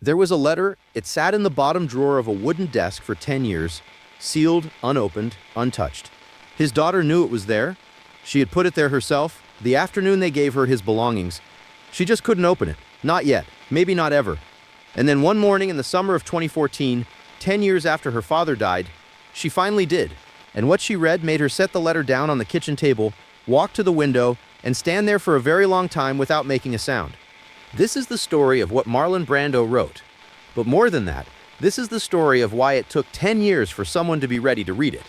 There was a letter. It sat in the bottom drawer of a wooden desk for 10 years, sealed, unopened, untouched. His daughter knew it was there. She had put it there herself. The afternoon they gave her his belongings. She just couldn't open it. Not yet. Maybe not ever. And then one morning in the summer of 2014, 10 years after her father died, she finally did. And what she read made her set the letter down on the kitchen table, walk to the window, and stand there for a very long time without making a sound. This is the story of what Marlon Brando wrote. But more than that, this is the story of why it took 10 years for someone to be ready to read it.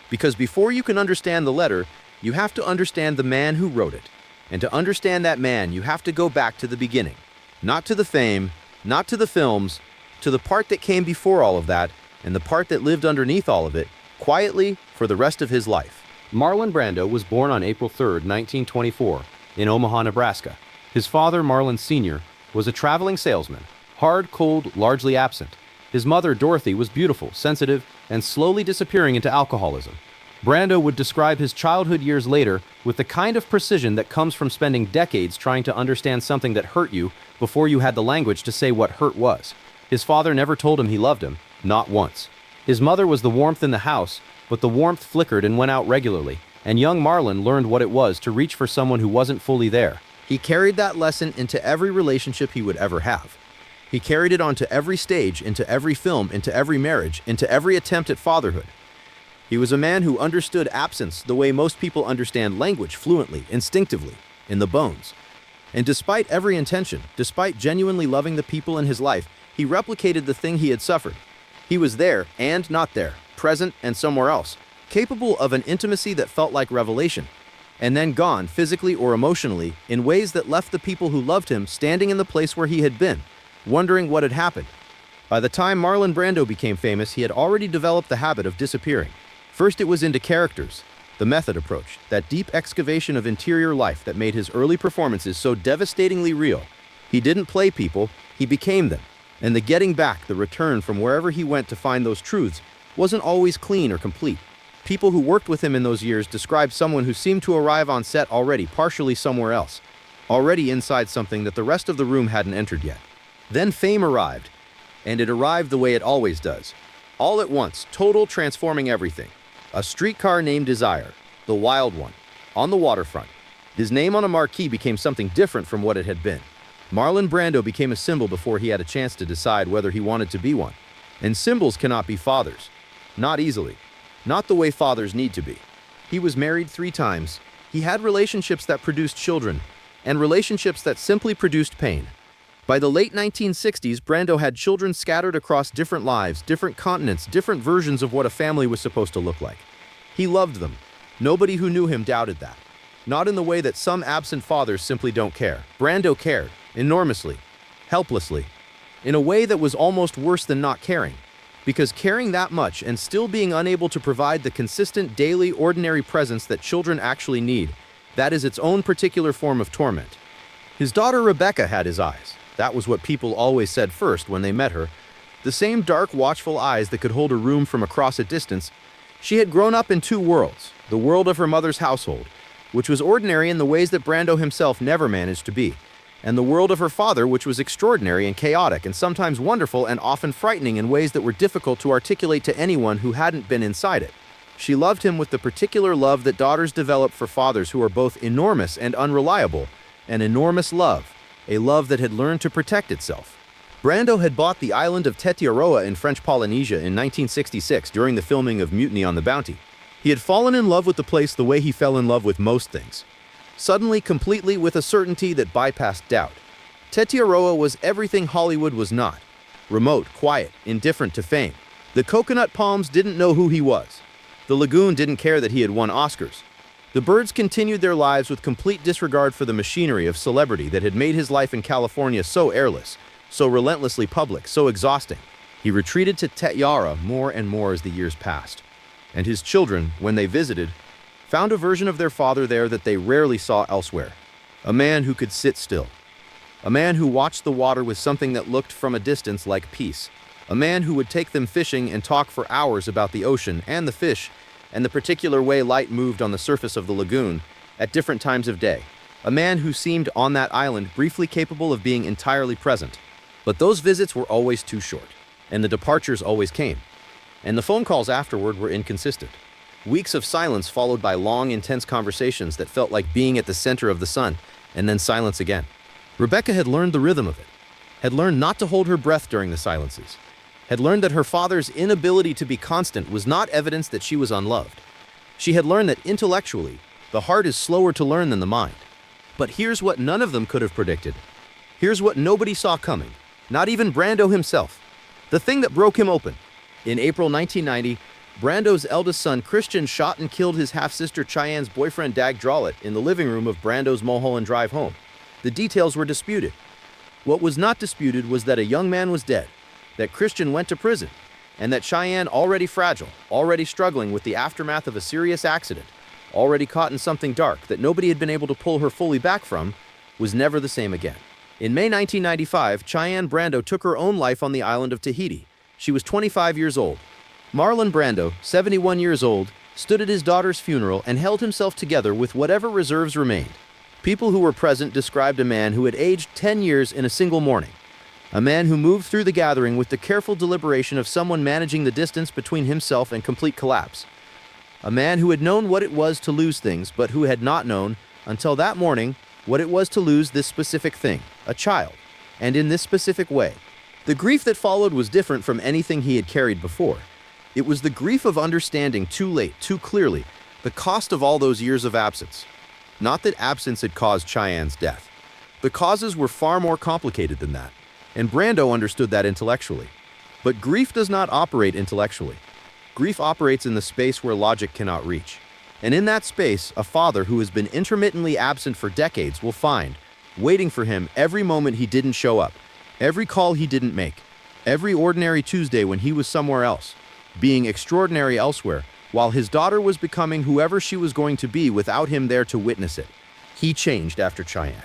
Because before you can understand the letter, you have to understand the man who wrote it. And to understand that man, you have to go back to the beginning. Not to the fame, not to the films, to the part that came before all of that, and the part that lived underneath all of it, quietly for the rest of his life. Marlon Brando was born on April 3, 1924, in Omaha, Nebraska. His father, Marlon Sr., was a traveling salesman, hard, cold, largely absent. His mother, Dorothy, was beautiful, sensitive, and slowly disappearing into alcoholism. Brando would describe his childhood years later with the kind of precision that comes from spending decades trying to understand something that hurt you before you had the language to say what hurt was. His father never told him he loved him, not once. His mother was the warmth in the house, but the warmth flickered and went out regularly, and young Marlon learned what it was to reach for someone who wasn't fully there. He carried that lesson into every relationship he would ever have. He carried it onto every stage, into every film, into every marriage, into every attempt at fatherhood. He was a man who understood absence the way most people understand language, fluently, instinctively, in the bones. And despite every intention, despite genuinely loving the people in his life, he replicated the thing he had suffered. He was there and not there, present and somewhere else, capable of an intimacy that felt like revelation, and then gone, physically or emotionally, in ways that left the people who loved him standing in the place where he had been, wondering what had happened. By the time Marlon Brando became famous, he had already developed the habit of disappearing. First, it was into characters, the method approach, that deep excavation of interior life that made his early performances so devastatingly real. He didn't play people, he became them. And the getting back, the return from wherever he went to find those truths, wasn't always clean or complete. People who worked with him in those years described someone who seemed to arrive on set already partially somewhere else, already inside something that the rest of the room hadn't entered yet. Then fame arrived, and it arrived the way it always does. All at once, total transforming everything. A streetcar named Desire, the wild one, on the waterfront. His name on a marquee became something different from what it had been. Marlon Brando became a symbol before he had a chance to decide whether he wanted to be one. And symbols cannot be fathers. Not easily. Not the way fathers need to be. He was married 3 times. He had relationships that produced children, and relationships that simply produced pain. By the late 1960s, Brando had children scattered across different lives, different continents, different versions of what a family was supposed to look like. He loved them. Nobody who knew him doubted that. Not in the way that some absent fathers simply don't care. Brando cared, enormously, helplessly, in a way that was almost worse than not caring. Because caring that much and still being unable to provide the consistent, daily, ordinary presence that children actually need, that is its own particular form of torment. His daughter Rebecca had his eyes. That was what people always said first when they met her. The same dark, watchful eyes that could hold a room from across a distance. She had grown up in 2 worlds, the world of her mother's household, which was ordinary in the ways that Brando himself never managed to be, and the world of her father, which was extraordinary and chaotic and sometimes wonderful and often frightening in ways that were difficult to articulate to anyone who hadn't been inside it. She loved him with the particular love that daughters develop for fathers who are both enormous and unreliable, an enormous love, a love that had learned to protect itself. Brando had bought the island of Tetiaroa in French Polynesia in 1966 during the filming of Mutiny on the Bounty. He had fallen in love with the place the way he fell in love with most things. Suddenly, completely, with a certainty that bypassed doubt. Tetiaroa was everything Hollywood was not. Remote, quiet, indifferent to fame. The coconut palms didn't know who he was. The lagoon didn't care that he had won Oscars. The birds continued their lives with complete disregard for the machinery of celebrity that had made his life in California so airless, so relentlessly public, so exhausting. He retreated to Tetiaroa more and more as the years passed. And his children, when they visited, found a version of their father there that they rarely saw elsewhere. A man who could sit still. A man who watched the water with something that looked from a distance like peace. A man who would take them fishing and talk for hours about the ocean and the fish and the particular way light moved on the surface of the lagoon at different times of day. A man who seemed on that island briefly capable of being entirely present. But those visits were always too short, and the departures always came. And the phone calls afterward were inconsistent. Weeks of silence followed by long, intense conversations that felt like being at the center of the sun, and then silence again. Rebecca had learned the rhythm of it, had learned not to hold her breath during the silences, had learned that her father's inability to be constant was not evidence that she was unloved. She had learned that intellectually, the heart is slower to learn than the mind. But here's what none of them could have predicted. Here's what nobody saw coming, not even Brando himself. The thing that broke him open. In April 1990, Brando's eldest son, Christian, shot and killed his half-sister Cheyenne's boyfriend, Dag Drawlett, in the living room of Brando's Mulholland Drive home. The details were disputed. What was not disputed was that a young man was dead, that Christian went to prison, and that Cheyenne, already fragile, already struggling with the aftermath of a serious accident, already caught in something dark that nobody had been able to pull her fully back from, was never the same again. In May 1995, Cheyenne Brando took her own life on the island of Tahiti. She was 25 years old. Marlon Brando, 71 years old, stood at his daughter's funeral and held himself together with whatever reserves remained. People who were present described a man who had aged 10 years in a single morning. A man who moved through the gathering with the careful deliberation of someone managing the distance between himself and complete collapse. A man who had known what it was to lose things, but who had not known, until that morning, what it was to lose this specific thing, a child, and in this specific way. The grief that followed was different from anything he had carried before. It was the grief of understanding too late, too clearly, the cost of all those years of absence. Not that absence had caused Cheyenne's death. The causes were far more complicated than that, and Brando understood that intellectually. But grief does not operate intellectually. Grief operates in the space where logic cannot reach. And in that space, a father who has been intermittently absent for decades will find, waiting for him every moment he didn't show up, every call he didn't make, every ordinary Tuesday when he was somewhere else, being extraordinary elsewhere, while his daughter was becoming whoever she was going to be without him there to witness it. He changed after Cheyenne.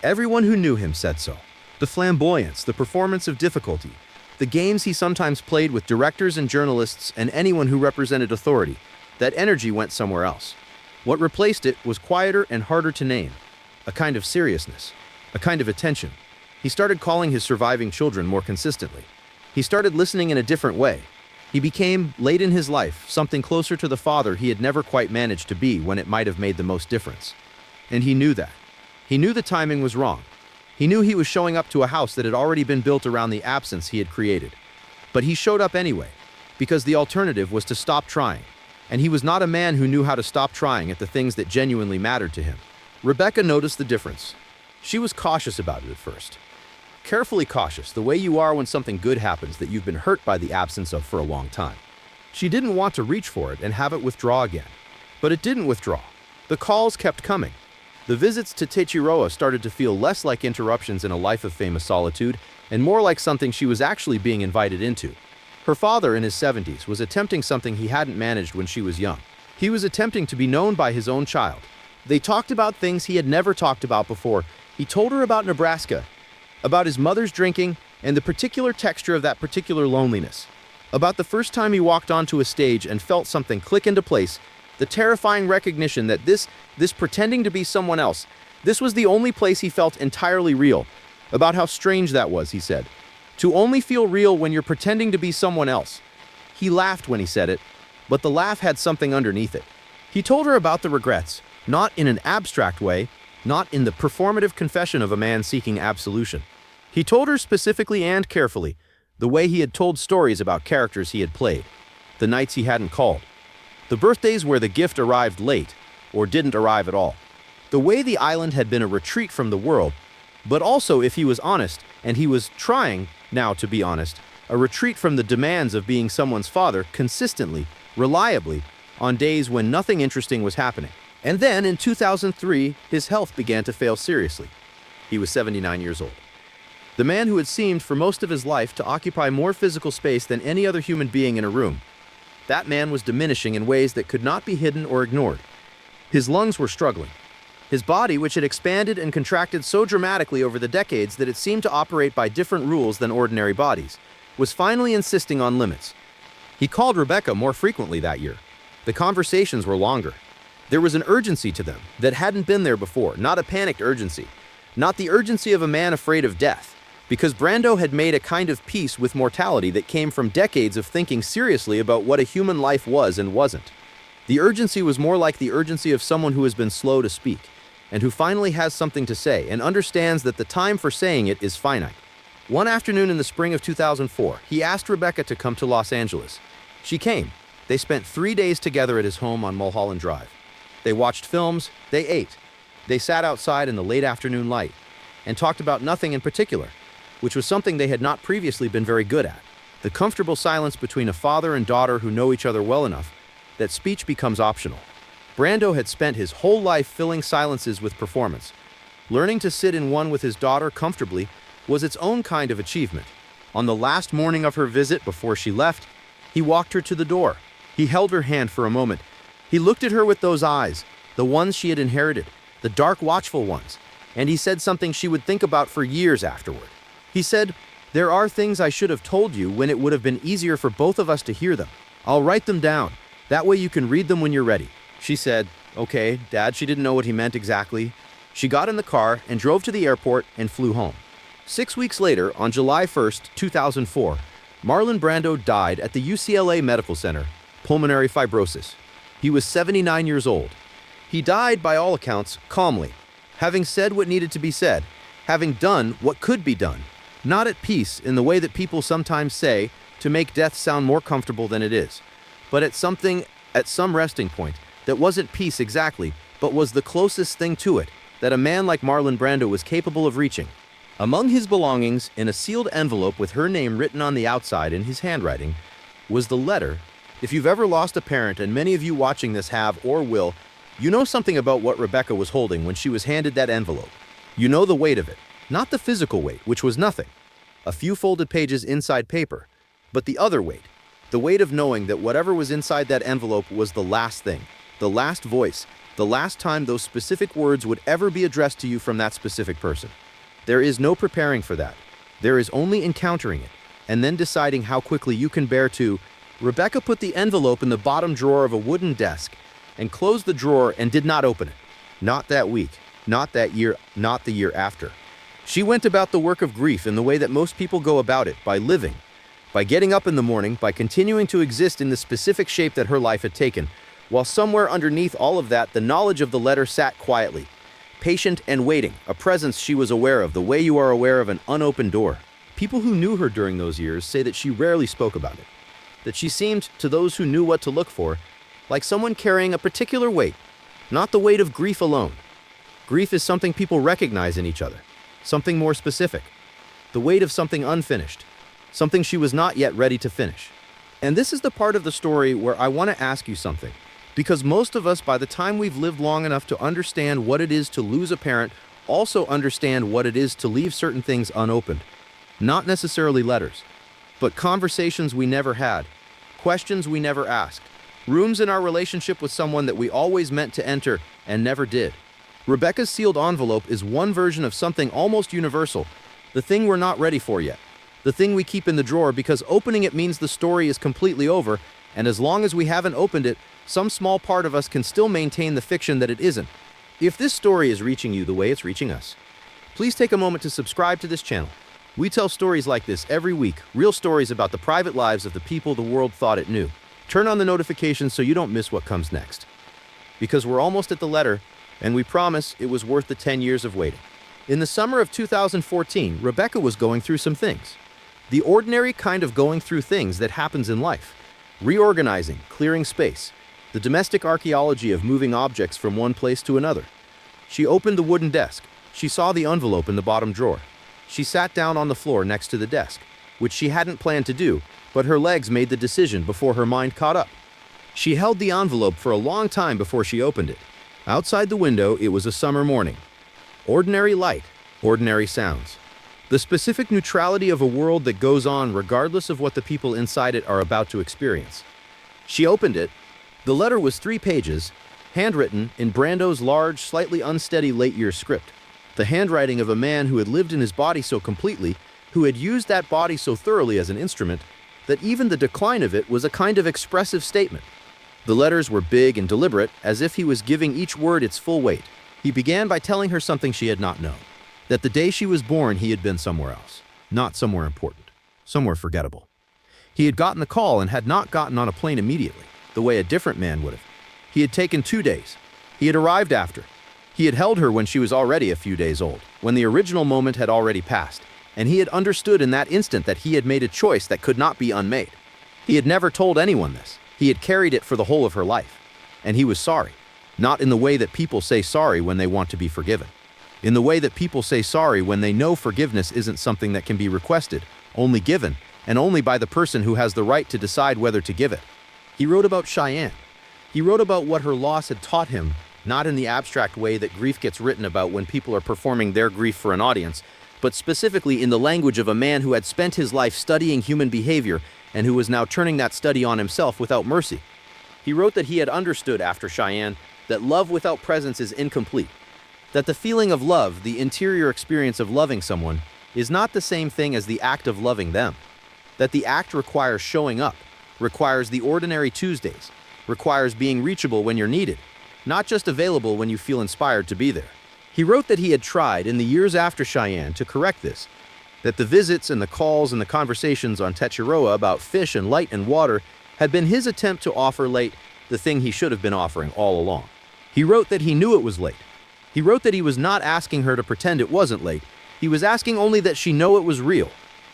Everyone who knew him said so. The flamboyance, the performance of difficulty, the games he sometimes played with directors and journalists and anyone who represented authority, that energy went somewhere else. What replaced it was quieter and harder to name, a kind of seriousness, a kind of attention. He started calling his surviving children more consistently. He started listening in a different way. He became, late in his life, something closer to the father he had never quite managed to be when it might have made the most difference. And he knew that. He knew the timing was wrong. He knew he was showing up to a house that had already been built around the absence he had created. But he showed up anyway, because the alternative was to stop trying. And he was not a man who knew how to stop trying at the things that genuinely mattered to him. Rebecca noticed the difference. She was cautious about it at first. Carefully cautious, the way you are when something good happens that you've been hurt by the absence of for a long time. She didn't want to reach for it and have it withdraw again. But it didn't withdraw. The calls kept coming. The visits to Tetiaroa started to feel less like interruptions in a life of famous solitude and more like something she was actually being invited into. Her father, in his 70s, was attempting something he hadn't managed when she was young. He was attempting to be known by his own child. They talked about things he had never talked about before. He told her about Nebraska, about his mother's drinking and the particular texture of that particular loneliness, about the first time he walked onto a stage and felt something click into place, the terrifying recognition that this pretending to be someone else, this was the only place he felt entirely real, about how strange that was, he said. To only feel real when you're pretending to be someone else. He laughed when he said it, but the laugh had something underneath it. He told her about the regrets, not in an abstract way, not in the performative confession of a man seeking absolution. He told her specifically and carefully, the way he had told stories about characters he had played, the nights he hadn't called, the birthdays where the gift arrived late or didn't arrive at all, the way the island had been a retreat from the world, but also, if he was honest, and he was trying now to be honest, a retreat from the demands of being someone's father consistently, reliably, on days when nothing interesting was happening. And then, in 2003, his health began to fail seriously. He was 79 years old. The man who had seemed for most of his life to occupy more physical space than any other human being in a room. That man was diminishing in ways that could not be hidden or ignored. His lungs were struggling. His body, which had expanded and contracted so dramatically over the decades that it seemed to operate by different rules than ordinary bodies, was finally insisting on limits. He called Rebecca more frequently that year. The conversations were longer. There was an urgency to them that hadn't been there before, not a panicked urgency, not the urgency of a man afraid of death, because Brando had made a kind of peace with mortality that came from decades of thinking seriously about what a human life was and wasn't. The urgency was more like the urgency of someone who has been slow to speak, and who finally has something to say and understands that the time for saying it is finite. One afternoon in the spring of 2004, he asked Rebecca to come to Los Angeles. She came. They spent 3 days together at his home on Mulholland Drive. They watched films, they ate. They sat outside in the late afternoon light and talked about nothing in particular, which was something they had not previously been very good at. The comfortable silence between a father and daughter who know each other well enough that speech becomes optional. Brando had spent his whole life filling silences with performance. Learning to sit in one with his daughter comfortably was its own kind of achievement. On the last morning of her visit before she left, he walked her to the door. He held her hand for a moment. He looked at her with those eyes, the ones she had inherited, the dark, watchful ones, and he said something she would think about for years afterward. He said, "There are things I should have told you when it would have been easier for both of us to hear them. I'll write them down. That way you can read them when you're ready." She said, "Okay, Dad." She didn't know what he meant exactly. She got in the car and drove to the airport and flew home. 6 weeks later, on July 1st, 2004, Marlon Brando died at the UCLA Medical Center, pulmonary fibrosis. He was 79 years old. He died, by all accounts, calmly, having said what needed to be said, having done what could be done, not at peace in the way that people sometimes say to make death sound more comfortable than it is, but at some resting point that wasn't peace exactly, but was the closest thing to it that a man like Marlon Brando was capable of reaching. Among his belongings, in a sealed envelope with her name written on the outside in his handwriting, was the letter. If you've ever lost a parent, and many of you watching this have or will, you know something about what Rebecca was holding when she was handed that envelope. You know the weight of it, not the physical weight, which was nothing, a few folded pages inside paper, but the other weight, the weight of knowing that whatever was inside that envelope was the last thing, the last voice, the last time those specific words would ever be addressed to you from that specific person. There is no preparing for that. There is only encountering it, and then deciding how quickly you can bear to. Rebecca put the envelope in the bottom drawer of a wooden desk and closed the drawer and did not open it. Not that week, not that year, not the year after. She went about the work of grief in the way that most people go about it, by living, by getting up in the morning, by continuing to exist in the specific shape that her life had taken, while somewhere underneath all of that, the knowledge of the letter sat quietly, patient and waiting, a presence she was aware of, the way you are aware of an unopened door. People who knew her during those years say that she rarely spoke about it, that she seemed, to those who knew what to look for, like someone carrying a particular weight, not the weight of grief alone. Grief is something people recognize in each other, something more specific, the weight of something unfinished, something she was not yet ready to finish. And this is the part of the story where I want to ask you something. Because most of us, by the time we've lived long enough to understand what it is to lose a parent, also understand what it is to leave certain things unopened. Not necessarily letters, but conversations we never had, questions we never asked, rooms in our relationship with someone that we always meant to enter and never did. Rebecca's sealed envelope is one version of something almost universal, the thing we're not ready for yet, the thing we keep in the drawer because opening it means the story is completely over, and as long as we haven't opened it, some small part of us can still maintain the fiction that it isn't. If this story is reaching you the way it's reaching us, please take a moment to subscribe to this channel. We tell stories like this every week, real stories about the private lives of the people the world thought it knew. Turn on the notifications so you don't miss what comes next. Because we're almost at the letter, and we promise it was worth the 10 years of waiting. In the summer of 2014, Rebecca was going through some things. The ordinary kind of going through things that happens in life. Reorganizing, clearing space. The domestic archaeology of moving objects from one place to another. She opened the wooden desk. She saw the envelope in the bottom drawer. She sat down on the floor next to the desk, which she hadn't planned to do, but her legs made the decision before her mind caught up. She held the envelope for a long time before she opened it. Outside the window, it was a summer morning. Ordinary light, ordinary sounds. The specific neutrality of a world that goes on regardless of what the people inside it are about to experience. She opened it. The letter was 3 pages, handwritten in Brando's large, slightly unsteady late-year script. The handwriting of a man who had lived in his body so completely, who had used that body so thoroughly as an instrument, that even the decline of it was a kind of expressive statement. The letters were big and deliberate, as if he was giving each word its full weight. He began by telling her something she had not known, that the day she was born he had been somewhere else. not somewhere important, somewhere forgettable. He had gotten the call and had not gotten on a plane immediately, the way a different man would have. He had taken 2 days. He had arrived after. He had held her when she was already a few days old, when the original moment had already passed, and he had understood in that instant that he had made a choice that could not be unmade. He had never told anyone this. He had carried it for the whole of her life. And he was sorry, not in the way that people say sorry when they want to be forgiven. In the way that people say sorry when they know forgiveness isn't something that can be requested, only given, and only by the person who has the right to decide whether to give it. He wrote about Cheyenne. He wrote about what her loss had taught him, not in the abstract way that grief gets written about when people are performing their grief for an audience, but specifically in the language of a man who had spent his life studying human behavior and who was now turning that study on himself without mercy. He wrote that he had understood after Cheyenne that love without presence is incomplete, that the feeling of love, the interior experience of loving someone, is not the same thing as the act of loving them, that the act requires showing up, requires the ordinary Tuesdays, requires being reachable when you're needed, not just available when you feel inspired to be there. He wrote that he had tried in the years after Cheyenne to correct this, that the visits and the calls and the conversations on Techiroa about fish and light and water had been his attempt to offer late the thing he should have been offering all along. He wrote that he knew it was late. He wrote that he was not asking her to pretend it wasn't late. He was asking only that she know it was real,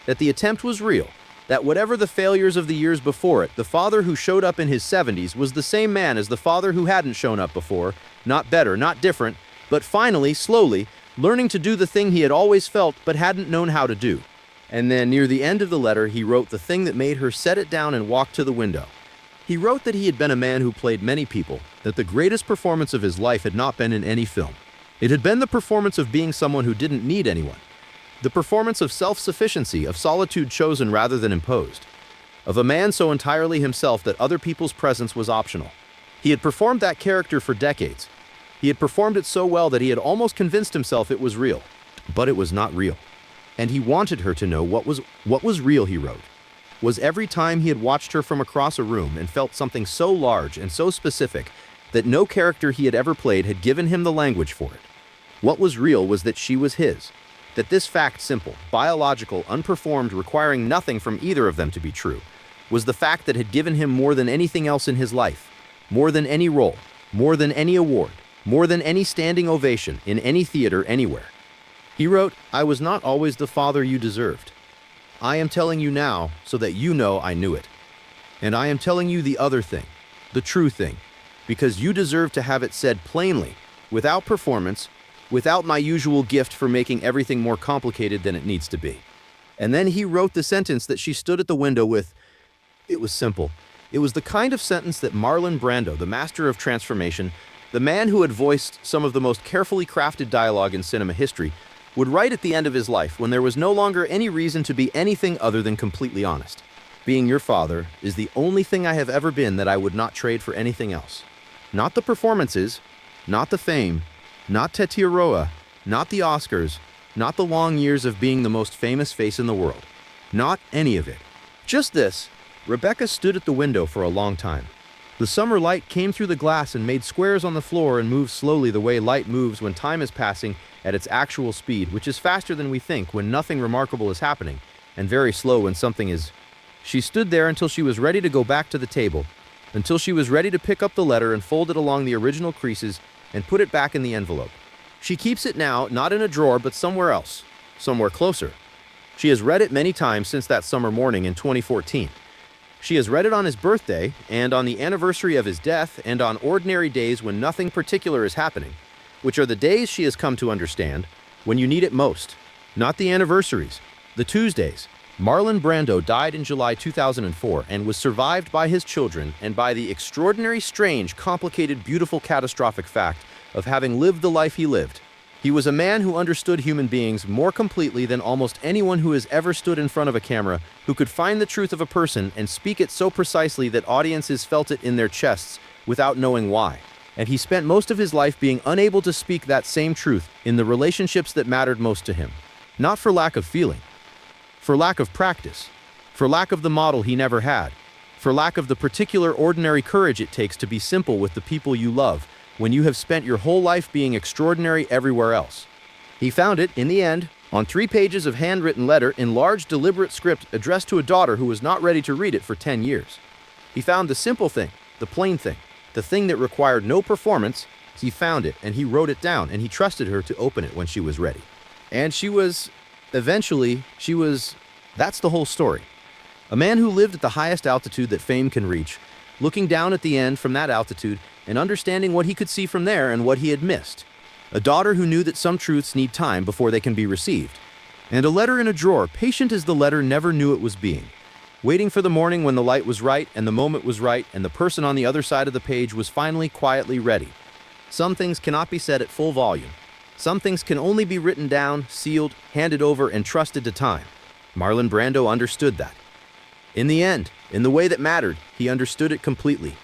that the attempt was real, that whatever the failures of the years before it, the father who showed up in his 70s was the same man as the father who hadn't shown up before, not better, not different, but finally, slowly, learning to do the thing he had always felt but hadn't known how to do. And then near the end of the letter, he wrote the thing that made her set it down and walk to the window. He wrote that he had been a man who played many people, that the greatest performance of his life had not been in any film. It had been the performance of being someone who didn't need anyone, the performance of self-sufficiency, of solitude chosen rather than imposed, of a man so entirely himself that other people's presence was optional. He had performed that character for decades. He had performed it so well that he had almost convinced himself it was real, but it was not real. And he wanted her to know what was real, he wrote, was every time he had watched her from across a room and felt something so large and so specific that no character he had ever played had given him the language for it. What was real was that she was his, that this fact, simple, biological, unperformed, requiring nothing from either of them to be true, was the fact that had given him more than anything else in his life, more than any role, more than any award, more than any standing ovation in any theater anywhere. He wrote, "I was not always the father you deserved. I am telling you now so that you know I knew it. And I am telling you the other thing, the true thing, because you deserve to have it said plainly, without performance, without my usual gift for making everything more complicated than it needs to be." And then he wrote the sentence that she stood at the window with. It was simple. It was the kind of sentence that Marlon Brando, the master of transformation, the man who had voiced some of the most carefully crafted dialogue in cinema history, would write at the end of his life when there was no longer any reason to be anything other than completely honest. Being your father is the only thing I have ever been that I would not trade for anything else. Not the performances, not the fame, not Tetiaroa, not the Oscars, not the long years of being the most famous face in the world. Not any of it. Just this. Rebecca stood at the window for a long time. The summer light came through the glass and made squares on the floor and moved slowly the way light moves when time is passing at its actual speed, which is faster than we think when nothing remarkable is happening, and very slow when something is. She stood there until she was ready to go back to the table, until she was ready to pick up the letter and fold it along the original creases and put it back in the envelope. She keeps it now, not in a drawer, but somewhere else, somewhere closer. She has read it many times since that summer morning in 2014. She has read it on his birthday, and on the anniversary of his death, and on ordinary days when nothing particular is happening, which are the days she has come to understand, when you need it most. Not the anniversaries, the Tuesdays. Marlon Brando died in July 2004 and was survived by his children and by the extraordinary, strange, complicated, beautiful, catastrophic fact of having lived the life he lived. He was a man who understood human beings more completely than almost anyone who has ever stood in front of a camera, who could find the truth of a person and speak it so precisely that audiences felt it in their chests without knowing why. And he spent most of his life being unable to speak that same truth in the relationships that mattered most to him. Not for lack of feeling, for lack of practice, for lack of the model he never had, for lack of the particular ordinary courage it takes to be simple with the people you love when you have spent your whole life being extraordinary everywhere else. He found it, in the end, On 3 pages of handwritten letter in large deliberate script addressed to a daughter who was not ready to read it for 10 years. He found the simple thing, the plain thing, the thing that required no performance. He found it and he wrote it down and he trusted her to open it when she was ready. And that's the whole story. A man who lived at the highest altitude that fame can reach, looking down at the end from that altitude and understanding what he could see from there and what he had missed. A daughter who knew that some truths need time before they can be received. And a letter in a drawer, patient as the letter never knew it was being. Waiting for the morning when the light was right and the moment was right and the person on the other side of the page was finally quietly ready. Some things cannot be said at full volume. Some things can only be written down, sealed, handed over, and trusted to time. Marlon Brando understood that. In the end, in the way that mattered, he understood it completely.